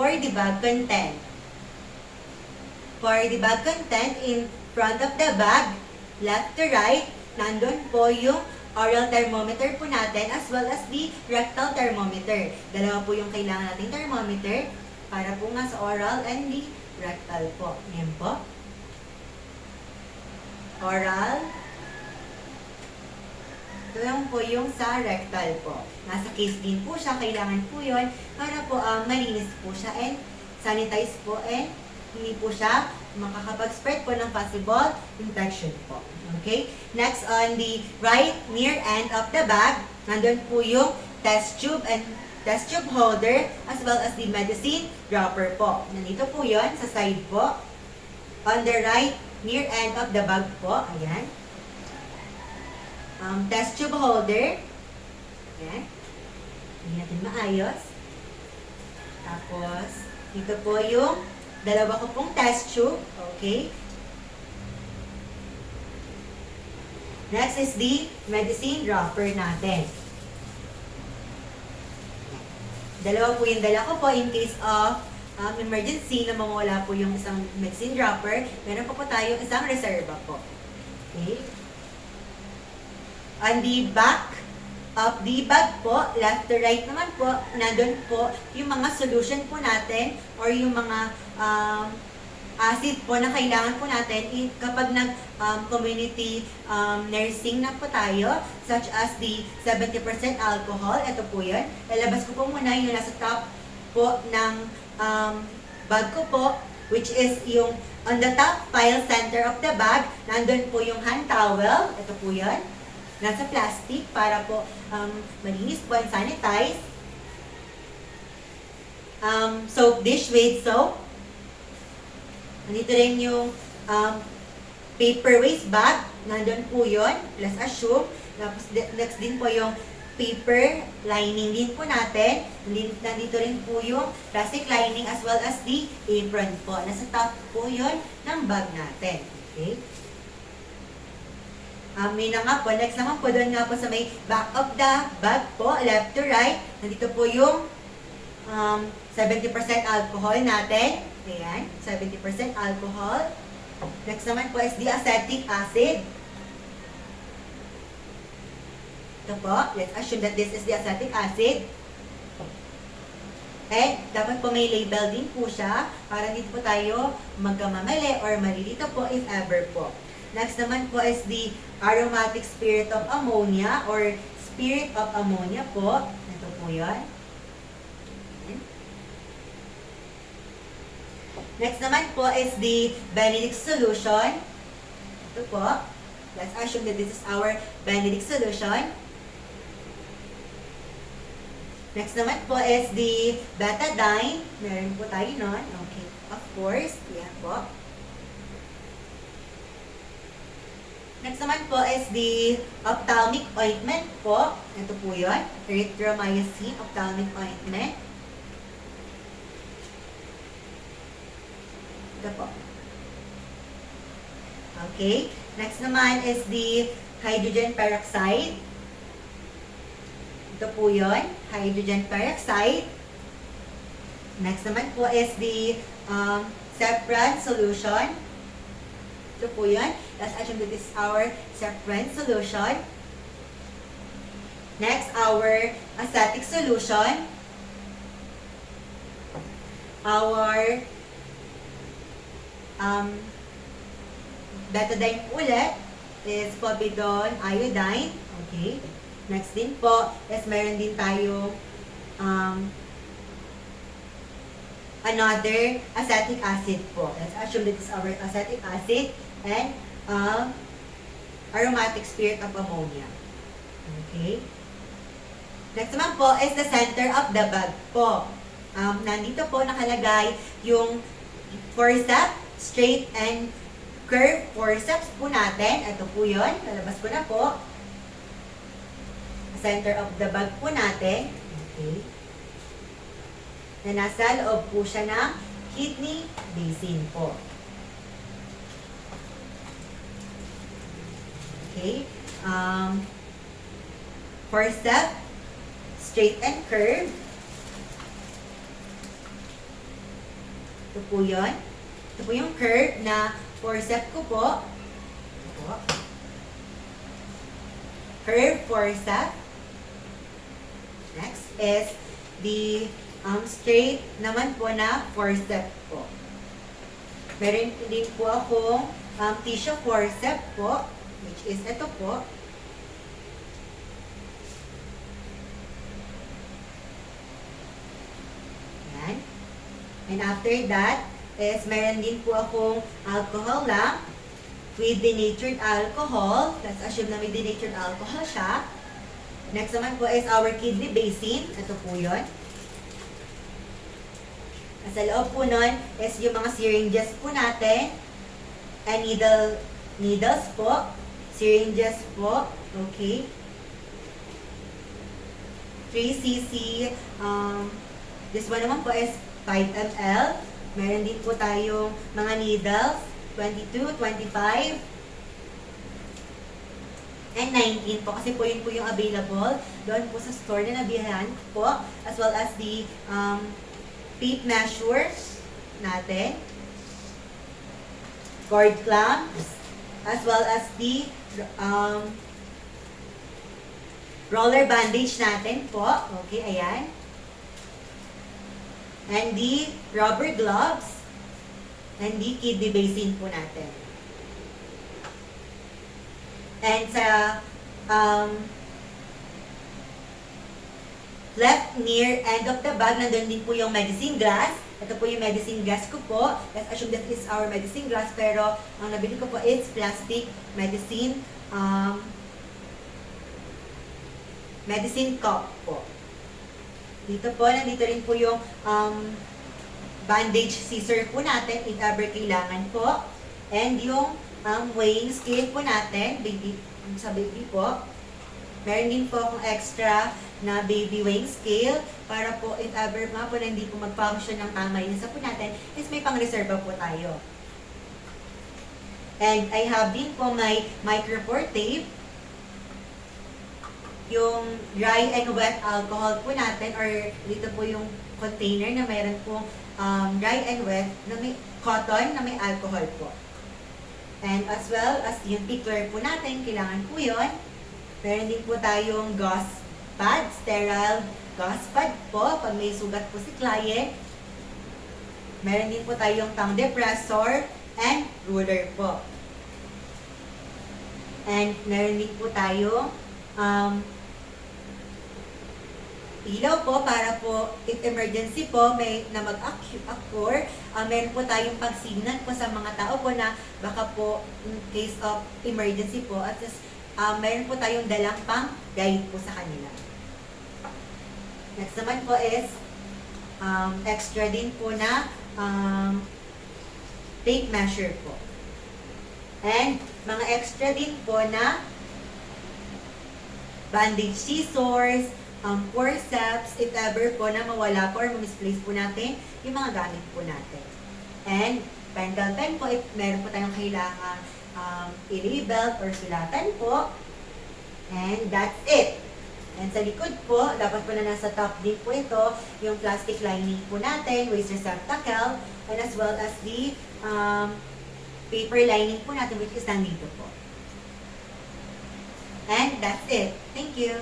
for the bag content. For the bag content, in front of the bag, left to right, nandun po yung oral thermometer po natin as well as the rectal thermometer. Dalawa po yung kailangan nating thermometer para po nga sa oral and the rectal po. Yan po. Oral. Ito lang po yung sa rectal po. Nasa case din po siya. Kailangan po yun para po malinis po siya and sanitize po and hindi po siya makakapag-spread po ng possible infection po. Okay? Next, on the right near end of the bag, nandun po yung test tube and test tube holder as well as the medicine dropper po. Nandito po yun sa side po. On the right near end of the bag po. Ayan. Test tube holder. Ayan. Hindi natin maayos. Tapos, dito po yung dalawa ko pong test tube. Okay. Next is the medicine dropper natin. Dalawa po yung dala ko po in case of emergency na mawala po yung isang medicine dropper. Meron po tayo isang reserva po. Okay. On the back of the bag po, left to right naman po, nandun po yung mga solution po natin or yung mga acid po na kailangan po natin kapag nag-community nursing na po tayo, such as the 70% alcohol. Ito po yun. Lalabas ko po muna yung nasa top po ng bag ko po, which is yung on the top file center of the bag. Nandun po yung hand towel. Ito po yun. Nasa plastic para po malinis po and sanitize. Soap dish with soap. Nandito rin yung paper waste bag. Nandun po yun. Plus assume. Tapos next din po yung paper lining din po natin. Nandito rin po yung plastic lining as well as the apron po. Nasa top po yun ng bag natin. Okay? May na nga po. Next naman po doon nga po sa may back of the bag po. Left to right. Nandito po yung 70% alcohol natin. Ayan, 70% alcohol. Next naman po is the acetic acid. Ito po, let's assume that this is the acetic acid. And dapat po may label din po siya para dito po tayo magkamamali or malilito po if ever po. Next naman po is the aromatic spirit of ammonia or spirit of ammonia po. Ito po yun. Next naman po is the Benedict solution. Ito po. Let's assume that this is our Benedict solution. Next naman po is the betadine. Meron po tayo nun. Okay. Of course. Yan po. Next naman po is the ophthalmic ointment po. Ito po yun. Erythromycin ophthalmic ointment. Ito po. Okay. Next naman is the hydrogen peroxide. Ito po yun. Hydrogen peroxide. Next naman po is the Cepran solution. Ito po yun. Let's assume that this is our Cepran solution. Next, our acetic solution. Our betadine ulit is povidone iodine. Okay. Next din po is meron din tayo another acetic acid po. Let's assume that is our acetic acid and aromatic spirit of ammonia. Okay. Next naman po is the center of the bag po. Nandito po nakalagay yung forceps, straight and curve forceps po natin. Ito po yun. Lalabas ko na po. Center of the bag po natin. Okay. Na nasa loob po siya ng kidney basin po. Okay. Forceps, straight and curve. Ito po yun. Ito po yung curve na forceps ko po. Ito po. Curve forceps. Next is the straight naman po na forceps po. Meron din po akong tissue forceps po, which is ito po. Yan. And after that, is meron din po akong alcohol lamp with denatured alcohol. Let's assume na may denatured alcohol siya. Next naman po is our kidney basin. Ito po yun. Sa loob po nun is yung mga syringes po natin. And needles po. Syringes po. Okay. 3 cc. This one naman po is 5 ml. Meron din po tayong mga needles. 22, 25, and 19 po. Kasi po yun po yung available doon po sa store na nabihan po. As well as the tape measures natin. Cord clamps. As well as the roller bandage natin po. Okay, ayan. And the rubber gloves. And the kidney basin po natin. And sa left near end of the bag, nandun din po yung medicine glass. Ito po yung medicine glass ko po. Let's assume that is our medicine glass, pero ang nabili ko po is plastic medicine medicine cup po. Dito po, nandito rin po yung bandage scissor po natin if ever kailangan po. And yung weighing scale po natin, sa baby po. Meron din po akong extra na baby weighing scale para po if ever nga po na hindi po mag-function ng tama yung isa po natin, is may pang-reserva po tayo. And I have din po my micropore tape, yung dry and wet alcohol po natin, or dito po yung container na mayroon po dry and wet na may cotton na may alcohol po. And as well as yung pickler po natin, kailangan po yun. Meron din po tayong gauze pad, sterile gauze pad po pag may sugat po si client. Meron din po tayong tongue depressor and ruler po. And meron din po tayong ilaw po para po if emergency po may na mag-occur, meron po tayong pagsignal po sa mga tao po na baka po in case of emergency po, at meron po tayong dalang pang guide po sa kanila. Next naman po is extra din po na tape measure po. And mga extra din po na bandage scissors, forceps, if ever po na mawala po or misplace po natin yung mga gamit po natin. And pentel pen po, if meron po tayong kailangan i-label or sulatan po. And that's it. And sa likod po, dapat po na nasa top din po ito, yung plastic lining po natin, waist receptacle, and as well as the paper lining po natin, which is nandito po. And that's it. Thank you.